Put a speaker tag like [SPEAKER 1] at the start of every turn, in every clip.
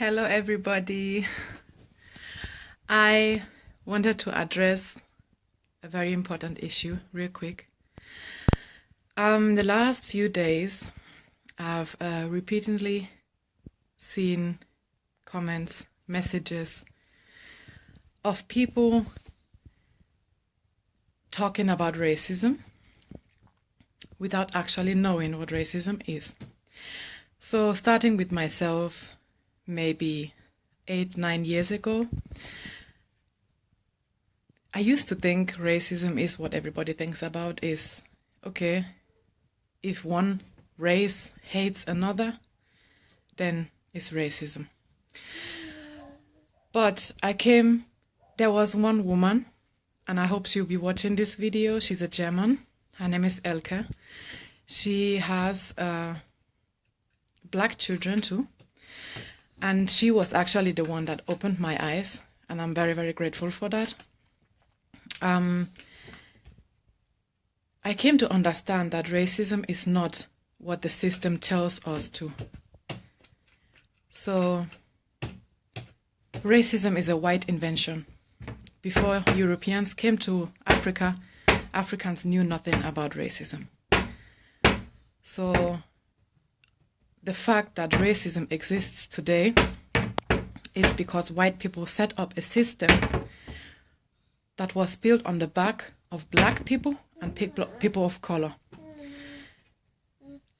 [SPEAKER 1] Hello, everybody. I wanted to address a very important issue real quick. The last few days, I've repeatedly seen comments, messages of people talking about racism without actually knowing what racism is. So starting with myself, maybe 8-9 years ago, I used to think racism is what everybody thinks about is, okay, if one race hates another, then it's racism. But there was one woman, and I hope she'll be watching this video. She's a German. Her name is Elke. She has black children too. And she was actually the one that opened my eyes, and I'm very, very grateful for that. I came to understand that racism is not what the system tells us to. So, racism is a white invention. Before Europeans came to Africa, Africans knew nothing about racism. So, the fact that racism exists today is because white people set up a system that was built on the back of black people and people of color.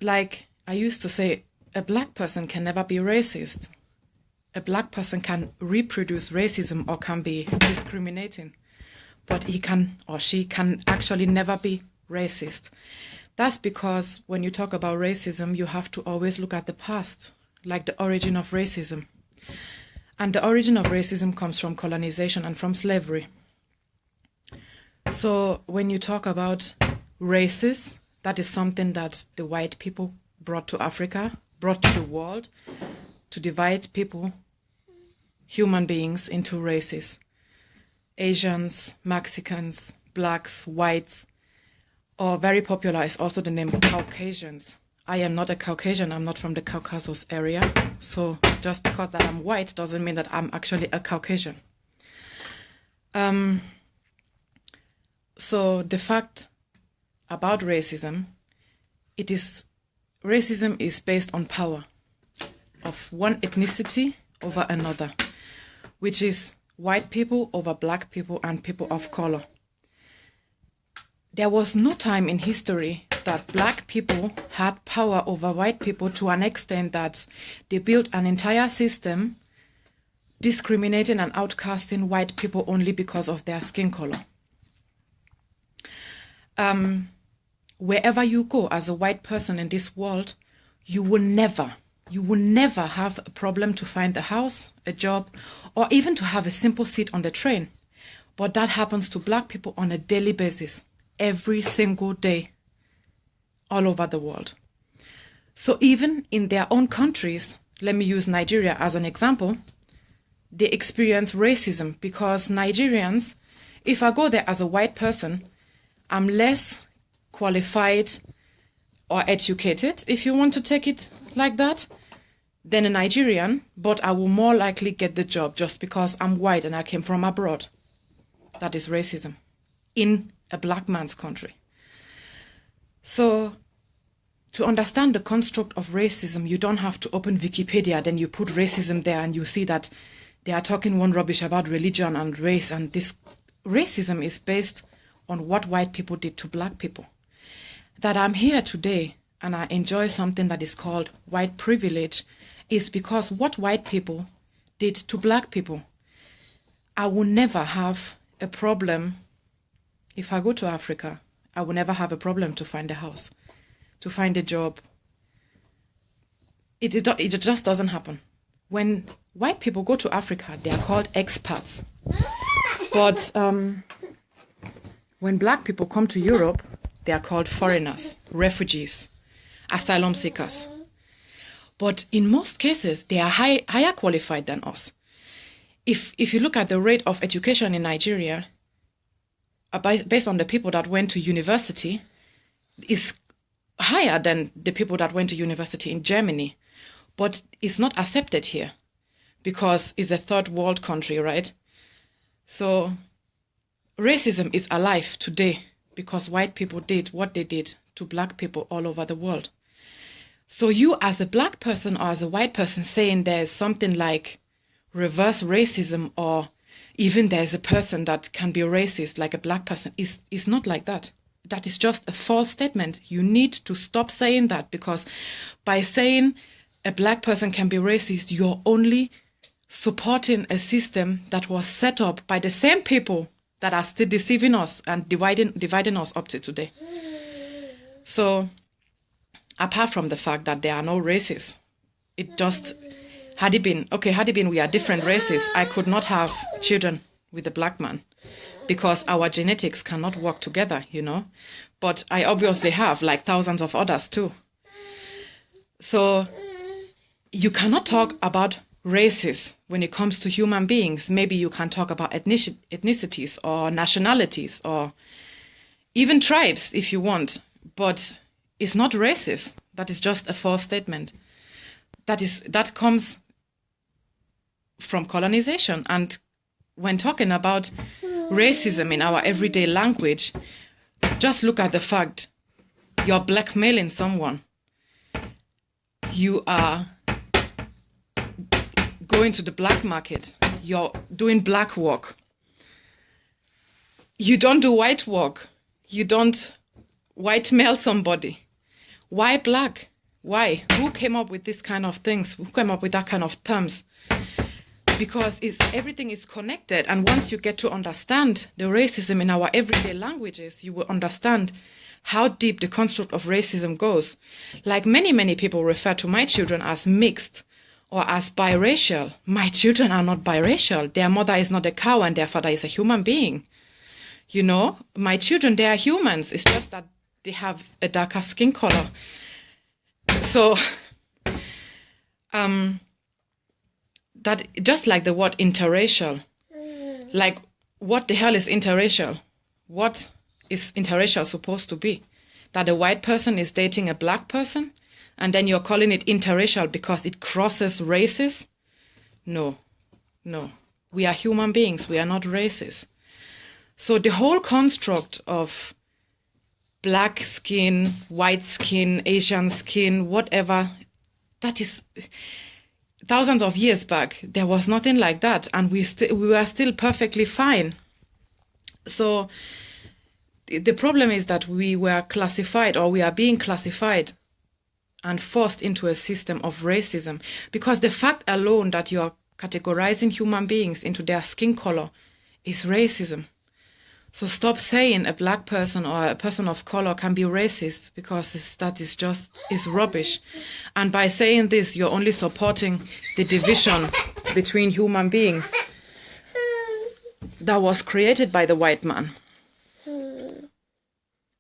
[SPEAKER 1] Like I used to say, a black person can never be racist. A black person can reproduce racism or can be discriminating, but he can or she can actually never be racist. That's because when you talk about racism, you have to always look at the past, like the origin of racism. And the origin of racism comes from colonization and from slavery. So when you talk about races, that is something that the white people brought to Africa, brought to the world, to divide people, human beings, into races. Asians, Mexicans, blacks, whites, or very popular is also the name Caucasians. I am not a Caucasian, I'm not from the Caucasus area. So just because that I'm white doesn't mean that I'm actually a Caucasian. So the fact about racism, racism is based on power of one ethnicity over another, which is white people over black people and people of color. There was no time in history that black people had power over white people to an extent that they built an entire system discriminating and outcasting white people only because of their skin color. Wherever you go as a white person in this world, you will never have a problem to find a house, a job, or even to have a simple seat on the train. But that happens to black people on a daily basis, every single day, all over the world. So even in their own countries, let me use Nigeria as an example, they experience racism because Nigerians, if I go there as a white person, I'm less qualified or educated, if you want to take it like that, than a Nigerian, but I will more likely get the job just because I'm white and I came from abroad. That is racism in a black man's country. So to understand the construct of racism, you don't have to open Wikipedia, then you put racism there and you see that they are talking one rubbish about religion and race, and this racism is based on what white people did to black people. That I'm here today and I enjoy something that is called white privilege is because what white people did to black people. I will never have a problem. If I go to Africa, I will never have a problem to find a house, to find a job. It just doesn't happen. When white people go to Africa, they are called expats. But when black people come to Europe, they are called foreigners, refugees, asylum seekers. But in most cases, they are higher qualified than us. If you look at the rate of education in Nigeria, based on the people that went to university, is higher than the people that went to university in Germany, but it's not accepted here because it's a third world country, right? So racism is alive today because white people did what they did to black people all over the world. So you as a black person or as a white person saying there's something like reverse racism, or even there's a person that can be racist like a black person, is not like that. That is just a false statement. You need to stop saying that, because by saying a black person can be racist, you're only supporting a system that was set up by the same people that are still deceiving us and dividing us up to today. So apart from the fact that there are no races, it just, had it been we are different races, I could not have children with a black man because our genetics cannot work together, But I obviously have, like thousands of others too. So you cannot talk about races when it comes to human beings. Maybe you can talk about ethnicities or nationalities or even tribes if you want, but it's not racist. That is just a false statement. That comes from colonization. And when talking about racism in our everyday language, just look at the fact you're blackmailing someone. You are going to the black market. You're doing black work. You don't do white work. You don't white mail somebody. Why black? Why? Who came up with this kind of things? Who came up with that kind of terms? Because everything is connected. And once you get to understand the racism in our everyday languages, you will understand how deep the construct of racism goes. Like many people refer to my children as mixed or as biracial. My children are not biracial. Their mother is not a cow and their father is a human being. My children, they are humans. It's just that they have a darker skin color. So, that just like the word interracial, like what the hell is interracial? What is interracial supposed to be? That a white person is dating a black person and then you're calling it interracial because it crosses races? No. We are human beings. We are not races. So the whole construct of black skin, white skin, Asian skin, whatever, that is thousands of years back. There was nothing like that, and we were still perfectly fine. So the problem is that we were classified, or we are being classified and forced into a system of racism, because the fact alone that you are categorizing human beings into their skin color is racism. So stop saying a black person or a person of color can be racist, because that is rubbish. And by saying this, you're only supporting the division between human beings that was created by the white man.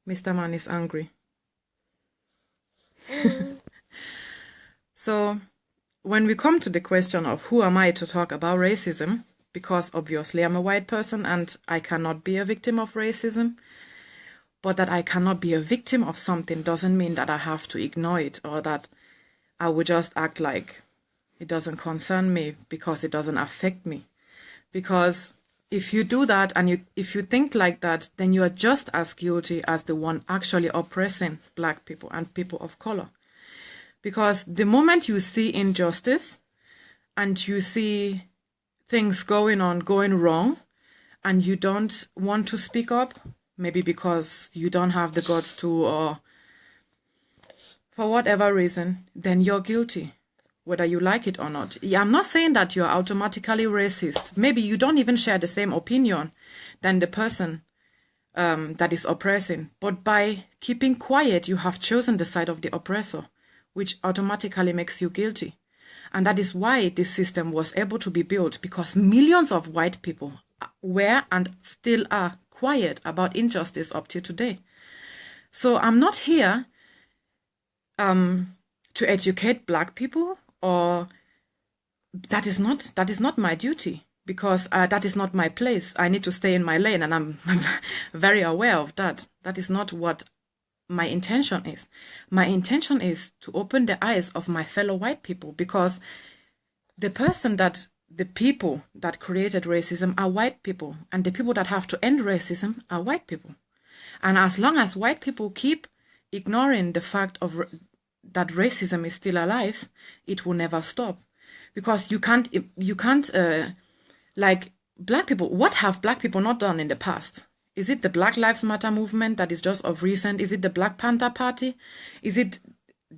[SPEAKER 1] Mr. Man is angry. So when we come to the question of who am I to talk about racism, because obviously I'm a white person and I cannot be a victim of racism. But that I cannot be a victim of something doesn't mean that I have to ignore it, or that I would just act like it doesn't concern me because it doesn't affect me. Because if you do that and if you think like that, then you are just as guilty as the one actually oppressing black people and people of color. Because the moment you see injustice and you see things going wrong, and you don't want to speak up, maybe because you don't have the guts to, or for whatever reason, then you're guilty, whether you like it or not. I'm not saying that you're automatically racist. Maybe you don't even share the same opinion than the person that is oppressing. But by keeping quiet, you have chosen the side of the oppressor, which automatically makes you guilty. And that is why this system was able to be built, because millions of white people were and still are quiet about injustice up to today. So I'm not here to educate black people, or that is not my duty, because that is not my place. I need to stay in my lane, and I'm very aware of that. That is not what my intention is. My intention is to open the eyes of my fellow white people, because the people that created racism are white people, and the people that have to end racism are white people. And as long as white people keep ignoring the fact that racism is still alive, it will never stop. Because you can't like black people. What have black people not done in the past? Is it the Black Lives Matter movement that is just of recent? Is it the Black Panther Party? Is it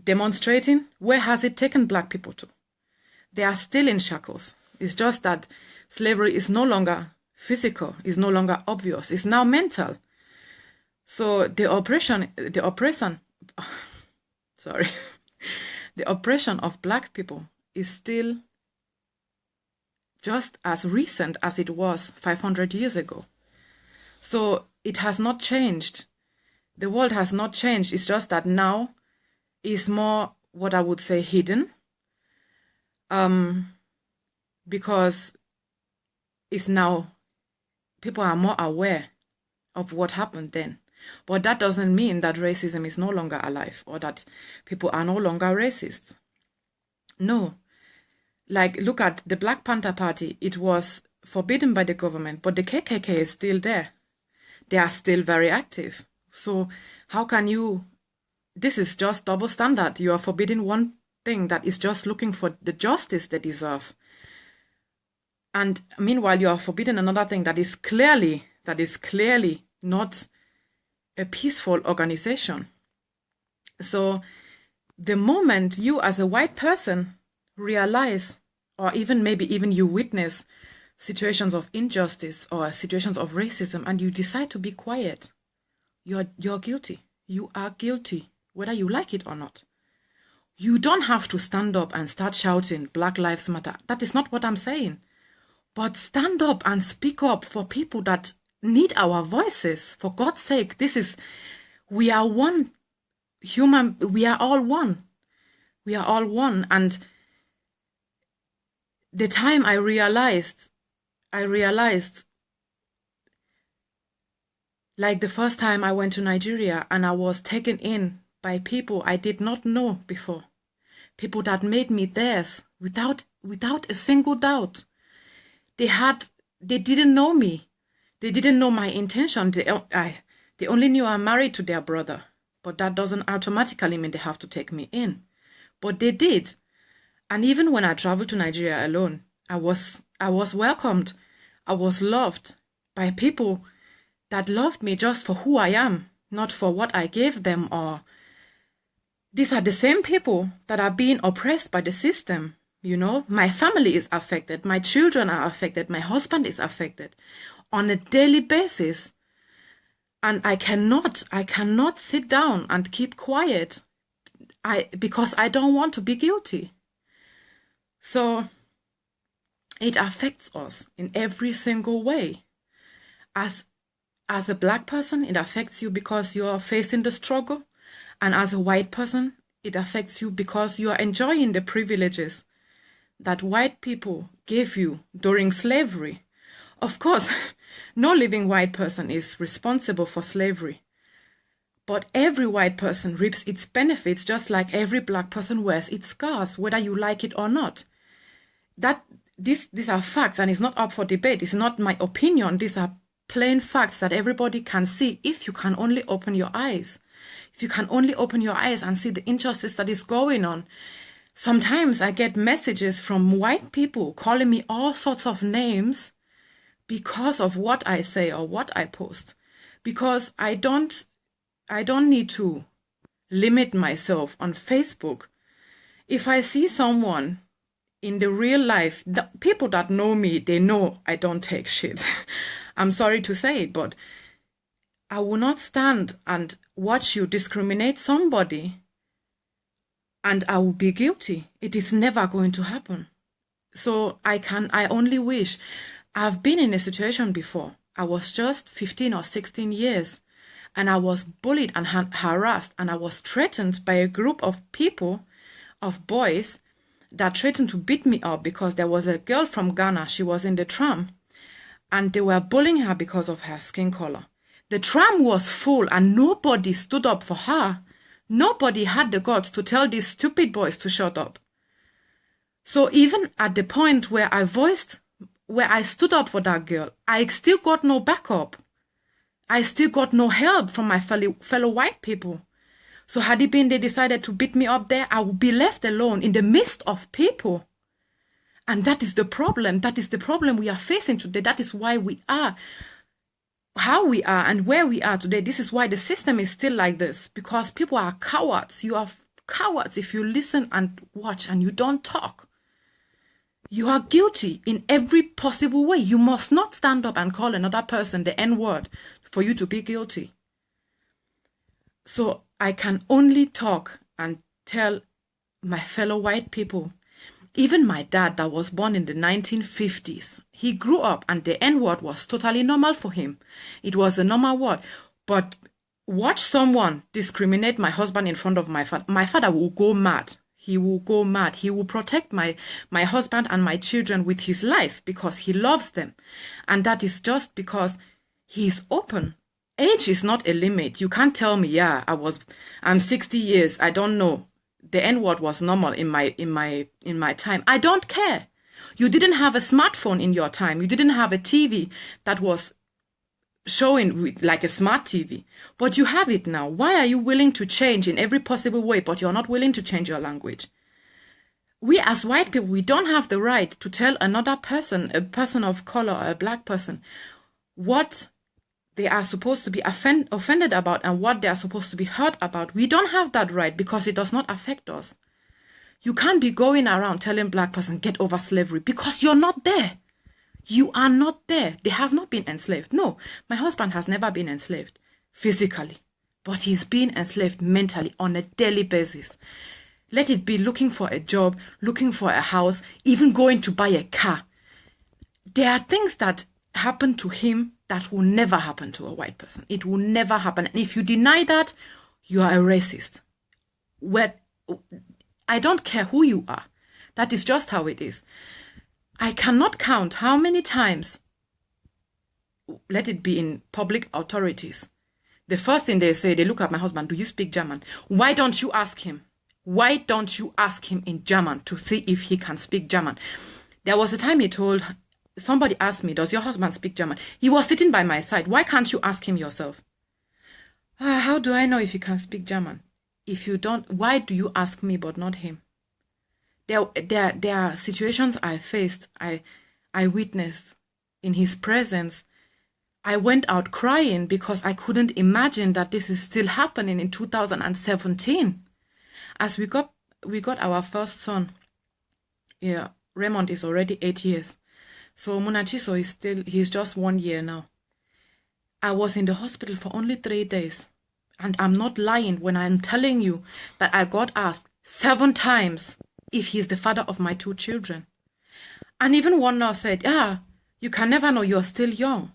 [SPEAKER 1] demonstrating? Where has it taken black people to? They are still in shackles. It's just that slavery is no longer physical, is no longer obvious, it's now mental. So the oppression of black people is still just as recent as it was 500 years ago. So it has not changed. The world has not changed. It's just that now is more, what I would say, hidden. Because it's now, people are more aware of what happened then. But that doesn't mean that racism is no longer alive or that people are no longer racist. No. Like, look at the Black Panther Party. It was forbidden by the government, but the KKK is still there. They are still very active. So how can you... This is just double standard. You are forbidding one thing that is just looking for the justice they deserve. And meanwhile, you are forbidding another thing that is clearly not a peaceful organization. So the moment you as a white person realize, or maybe even you witness situations of injustice or situations of racism, and you decide to be quiet, you're guilty. You are guilty, whether you like it or not. You don't have to stand up and start shouting Black Lives Matter. That is not what I'm saying. But stand up and speak up for people that need our voices. For God's sake, we are one human, we are all one. We are all one. And the time I realized, like the first time I went to Nigeria and I was taken in by people I did not know before. People that made me theirs without a single doubt. They didn't know me. They didn't know my intention. They only knew I'm married to their brother. But that doesn't automatically mean they have to take me in. But they did. And even when I traveled to Nigeria alone, I was welcomed. I was loved by people that loved me just for who I am, not for what I gave them. Or these are the same people that are being oppressed by the system. You know, my family is affected. My children are affected. My husband is affected on a daily basis. And I cannot sit down and keep quiet because I don't want to be guilty. So it affects us in every single way. As a black person, it affects you because you are facing the struggle. And as a white person, it affects you because you are enjoying the privileges that white people gave you during slavery. Of course, no living white person is responsible for slavery. But every white person reaps its benefits just like every black person wears its scars, whether you like it or not. These are facts, and it's not up for debate. It's not my opinion. These are plain facts that everybody can see if you can only open your eyes. If you can only open your eyes and see the injustice that is going on. Sometimes I get messages from white people calling me all sorts of names because of what I say or what I post. Because I don't need to limit myself on Facebook. If I see someone in the real life, the people that know me, they know I don't take shit. I'm sorry to say it, but I will not stand and watch you discriminate somebody and I will be guilty. It is never going to happen. So I only wish. I've been in a situation before. I was just 15 or 16 years and I was bullied and harassed, and I was threatened by a group of people, of boys, that threatened to beat me up because there was a girl from Ghana. She was in the tram and they were bullying her because of her skin color. The tram was full and nobody stood up for her. Nobody had the guts to tell these stupid boys to shut up. So even at the point where I stood up for that girl, I still got no backup. I still got no help from my fellow white people. So had it been they decided to beat me up there, I would be left alone in the midst of people. And that is the problem. That is the problem we are facing today. That is why we are how we are and where we are today. This is why the system is still like this, because people are cowards. You are cowards if you listen and watch and you don't talk. You are guilty in every possible way. You must not stand up and call another person the N-word for you to be guilty. So I can only talk and tell my fellow white people, even my dad that was born in the 1950s, he grew up and the N-word was totally normal for him. It was a normal word. But watch someone discriminate my husband in front of my father. My father will go mad. He will go mad. He will protect my husband and my children with his life because he loves them. And that is just because he's open. Age is not a limit. You can't tell me, yeah, I'm 60 years. I don't know. The N-word was normal in my time. I don't care. You didn't have a smartphone in your time. You didn't have a TV that was showing like a smart TV. But you have it now. Why are you willing to change in every possible way, but you're not willing to change your language? We as white people, we don't have the right to tell another person, a person of color, a black person, what they are supposed to be offended about and what they are supposed to be hurt about. We don't have that right because it does not affect us. You can't be going around telling black person, get over slavery, because you're not there. You are not there. They have not been enslaved. No, my husband has never been enslaved physically, but he's been enslaved mentally on a daily basis. Let it be looking for a job, looking for a house, even going to buy a car. There are things that happen to him that will never happen to a white person. It will never happen. And if you deny that, you are a racist. I don't care who you are. That is just how it is. I cannot count how many times, let it be in public authorities, the first thing they say, they look at my husband, do you speak German? Why don't you ask him? Why don't you ask him in German to see if he can speak German? There was a time somebody asked me, does your husband speak German? He was sitting by my side. Why can't you ask him yourself? How do I know if he can speak German? If you don't, why do you ask me but not him? There are situations I faced, I witnessed in his presence. I went out crying because I couldn't imagine that this is still happening in 2017. As we got our first son, yeah, Raymond is already 8 years. So Munachiso he's just 1 year now. I was in the hospital for only 3 days. And I'm not lying when I'm telling you that I got asked 7 times if he's the father of my 2 children. And even one nurse said, yeah, you can never know, you're still young.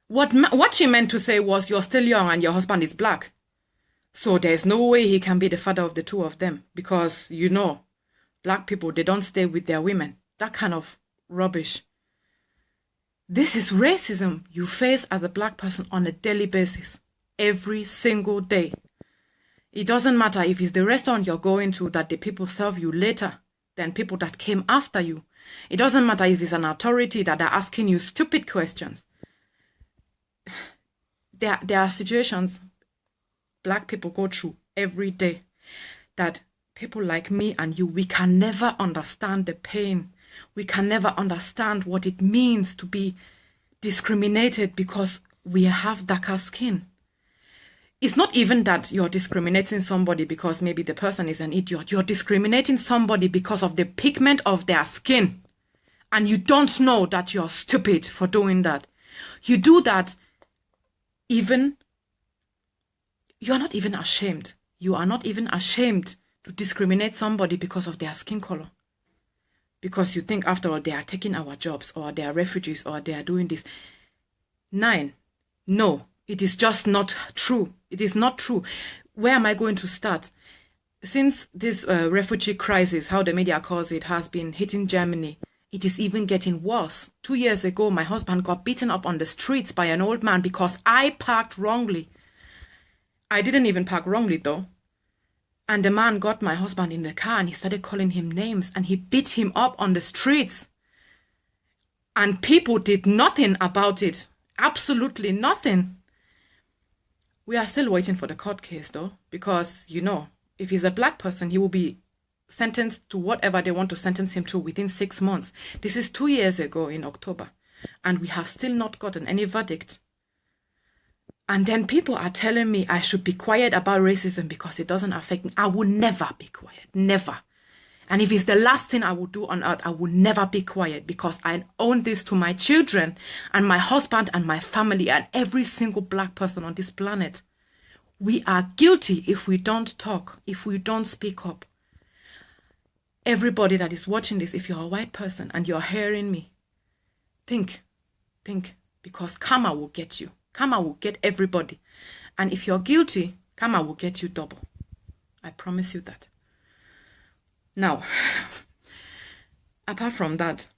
[SPEAKER 1] What she meant to say was, you're still young and your husband is black. So there's no way he can be the father of the 2 of them because, black people, they don't stay with their women. That kind of rubbish. This is racism you face as a black person on a daily basis, every single day. It doesn't matter if it's the restaurant you're going to that the people serve you later than people that came after you. It doesn't matter if it's an authority that are asking you stupid questions. There are situations black people go through every day that people like me and you, we can never understand the pain. We can never understand what it means to be discriminated because we have darker skin. It's not even that you're discriminating somebody because maybe the person is an idiot. You're discriminating somebody because of the pigment of their skin. And you don't know that you're stupid for doing that. You do that you're not even ashamed. You are not even ashamed to discriminate somebody because of their skin color. Because you think, after all, they are taking our jobs, or they are refugees, or they are doing this. 9. No. It is just not true. It is not true. Where am I going to start? Since this refugee crisis, how the media calls it, has been hitting Germany, it is even getting worse. 2 years ago, my husband got beaten up on the streets by an old man because I parked wrongly. I didn't even park wrongly, though. And the man got my husband in the car and he started calling him names and he beat him up on the streets. And people did nothing about it. Absolutely nothing. We are still waiting for the court case though, because, you know, if he's a black person, he will be sentenced to whatever they want to sentence him to within 6 months. This is 2 years ago in October, and we have still not gotten any verdict. And then people are telling me I should be quiet about racism because it doesn't affect me. I will never be quiet, never. And if it's the last thing I will do on earth, I will never be quiet because I own this to my children and my husband and my family and every single black person on this planet. We are guilty if we don't talk, if we don't speak up. Everybody that is watching this, if you're a white person and you're hearing me, think, because karma will get you. Karma will get everybody. And if you're guilty, karma will get you double. I promise you that. Now, apart from that,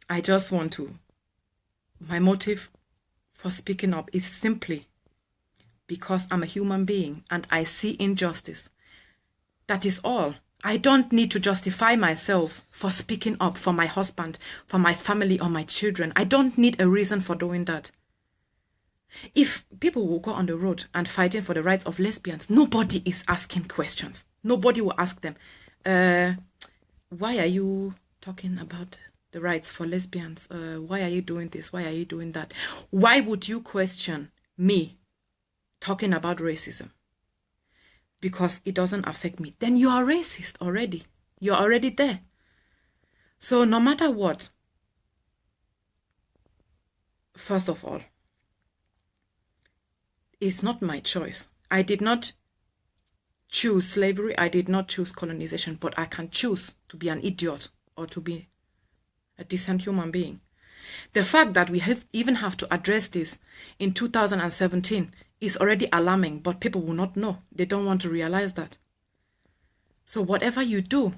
[SPEAKER 1] I just want to, my motive for speaking up is simply because I'm a human being and I see injustice. That is all. I don't need to justify myself for speaking up for my husband, for my family or my children. I don't need a reason for doing that. If people will go on the road and fighting for the rights of lesbians, nobody is asking questions. Nobody will ask them, why are you talking about the rights for lesbians? Why are you doing this? Why are you doing that? Why would you question me talking about racism? Because it doesn't affect me. Then you are racist already. You're already there. So no matter what, first of all, it's not my choice. I did not choose slavery. I did not choose colonization, but I can choose to be an idiot or to be a decent human being. The fact that we even have to address this in 2017 is already alarming, but people will not know. They don't want to realize that. So whatever you do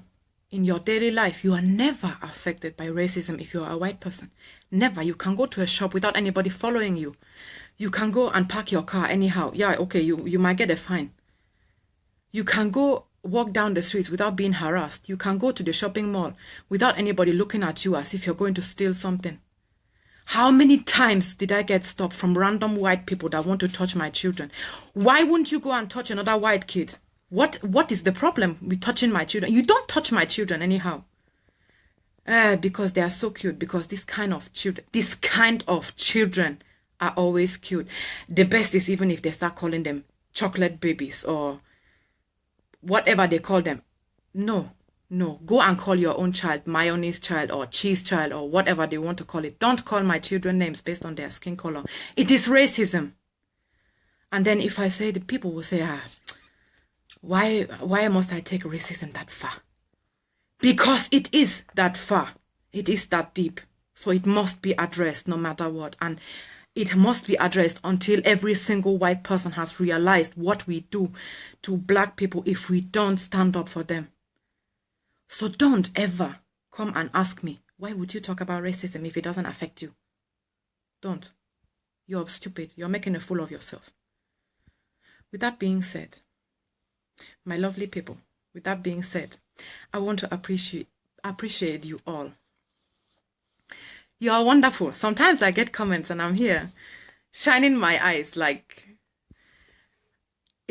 [SPEAKER 1] in your daily life, you are never affected by racism if you are a white person. Never. You can go to a shop without anybody following you. You can go and park your car anyhow. Yeah, okay, you might get a fine. You can go walk down the streets without being harassed. You can go to the shopping mall without anybody looking at you as if you're going to steal something. How many times did I get stopped from random white people that want to touch my children? Why wouldn't you go and touch another white kid? What is the problem with touching my children? You don't touch my children anyhow. Because they are so cute. Because this kind of children are always cute. The best is even if they start calling them chocolate babies or whatever they call them. No. Go and call your own child mayonnaise child or cheese child or whatever they want to call it. Don't call my children names based on their skin color. It is racism. And then if I say, the people will say, why must I take racism that far? Because it is that far. It is that deep. So it must be addressed no matter what. And it must be addressed until every single white person has realized what we do to black people if we don't stand up for them. So don't ever come and ask me, why would you talk about racism if it doesn't affect you? Don't. You're stupid. You're making a fool of yourself. With that being said, my lovely people, with that being said, I want to appreciate you all. You are wonderful. Sometimes I get comments and I'm here shining my eyes like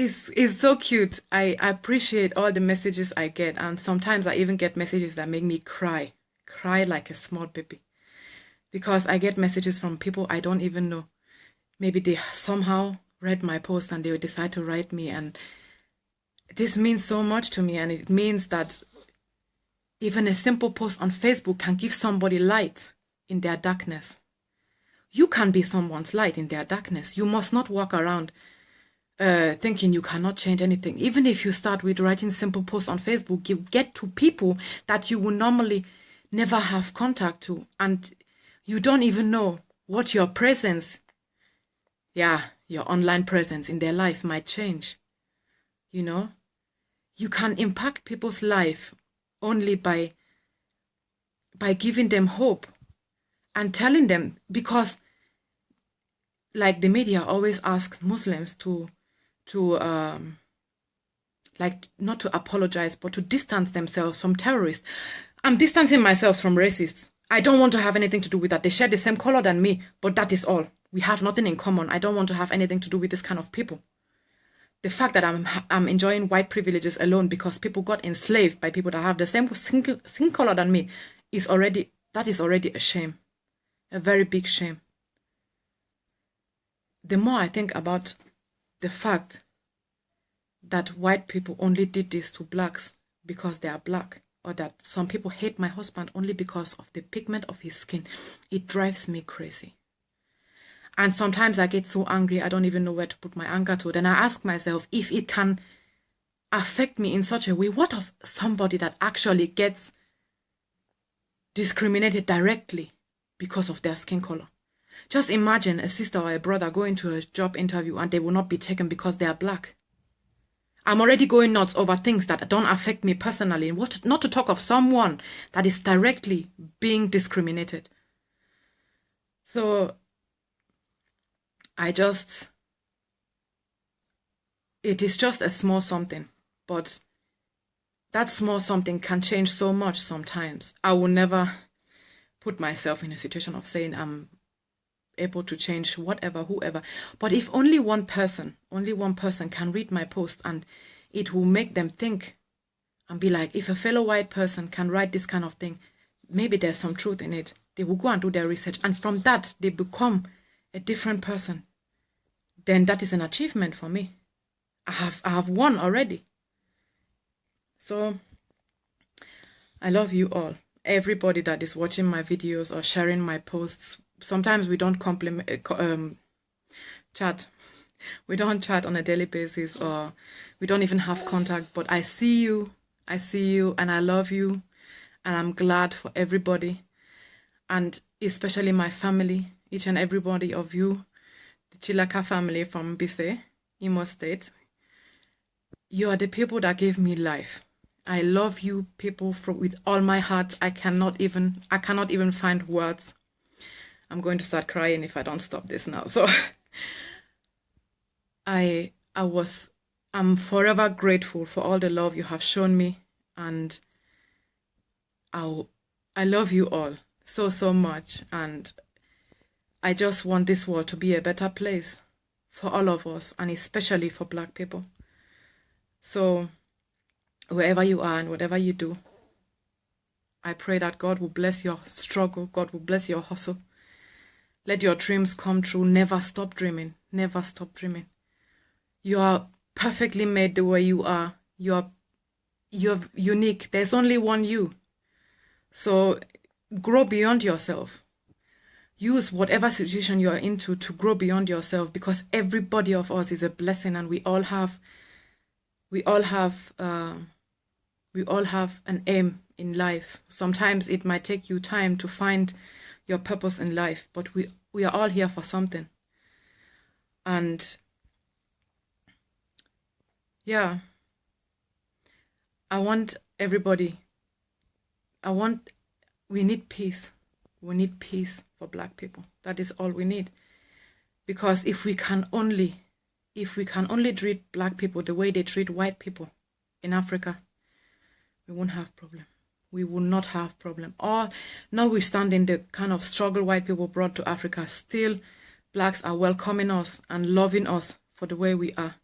[SPEAKER 1] it's so cute. I appreciate all the messages I get, and sometimes I even get messages that make me cry like a small baby, because I get messages from people I don't even know. Maybe they somehow read my post and they will decide to write me, and this means so much to me. And it means that even a simple post on Facebook can give somebody light in their darkness. You can be someone's light in their darkness. You must not walk around thinking you cannot change anything. Even if you start with writing simple posts on Facebook, you get to people that you would normally never have contact to, and you don't even know what your presence, your online presence in their life might change. You know, you can impact people's life only by giving them hope and telling them, because like the media always asks Muslims to like not to apologize, but to distance themselves from terrorists. I'm distancing myself from racists. I don't want to have anything to do with that. They share the same color than me, but that is all. We have nothing in common. I don't want to have anything to do with this kind of people. The fact that I'm enjoying white privileges alone because people got enslaved by people that have the same skin color than me is already a shame. A very big shame. The more I think about the fact that white people only did this to blacks because they are black, or that some people hate my husband only because of the pigment of his skin, it drives me crazy. And sometimes I get so angry, I don't even know where to put my anger to. Then I ask myself, if it can affect me in such a way, what of somebody that actually gets discriminated directly because of their skin color? Just imagine a sister or a brother going to a job interview and they will not be taken because they are black. I'm already going nuts over things that don't affect me personally, not to talk of someone that is directly being discriminated. So it is just a small something, but that small something can change so much sometimes. I will never put myself in a situation of saying I'm able to change whatever, whoever. But if only one person can read my post and it will make them think and be like, if a fellow white person can write this kind of thing, maybe there's some truth in it. They will go and do their research. And from that, they become a different person. Then that is an achievement for me. I have won already. So I love you all. Everybody that is watching my videos or sharing my posts. Sometimes we don't chat. We don't chat on a daily basis, or we don't even have contact. But I see you, and I love you. And I'm glad for everybody. And especially my family, each and everybody of you. The Chilaka family from Bise, Imo State. You are the people that gave me life. I love you people with all my heart. I cannot even find words. I'm going to start crying if I don't stop this now. So I'm forever grateful for all the love you have shown me, and I love you all so much, and I just want this world to be a better place for all of us, and especially for black people. So wherever you are and whatever you do, I pray that God will bless your struggle, God will bless your hustle. Let your dreams come true. Never stop dreaming. Never stop dreaming. You are perfectly made the way you are. You're unique. There's only one you. So grow beyond yourself. Use whatever situation you are into to grow beyond yourself, because everybody of us is a blessing, and we all have an aim in life. Sometimes it might take you time to find your purpose in life, but we are all here for something. And yeah, we need peace. We need peace for black people. That is all we need. Because if we can only treat black people the way they treat white people in Africa, we won't have problem. We will not have problem. Or notwithstanding the kind of struggle white people brought to Africa, still blacks are welcoming us and loving us for the way we are.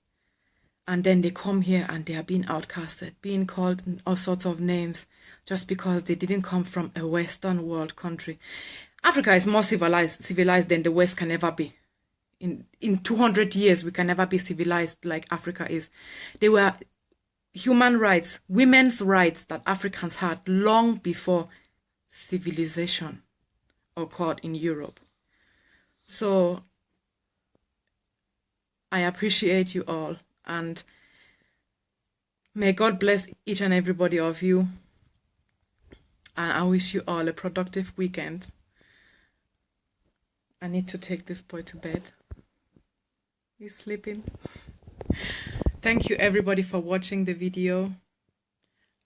[SPEAKER 1] And then they come here and they are being outcasted, being called all sorts of names just because they didn't come from a Western world country. Africa is more civilized than the West can ever be. In 200 years, we can never be civilized like Africa is. They were human rights, women's rights that Africans had long before civilization occurred in Europe. So I appreciate you all, and may God bless each and everybody of you, and I wish you all a productive weekend. I need to take this boy to bed. He's sleeping. Thank you everybody for watching the video,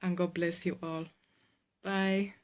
[SPEAKER 1] and God bless you all. Bye.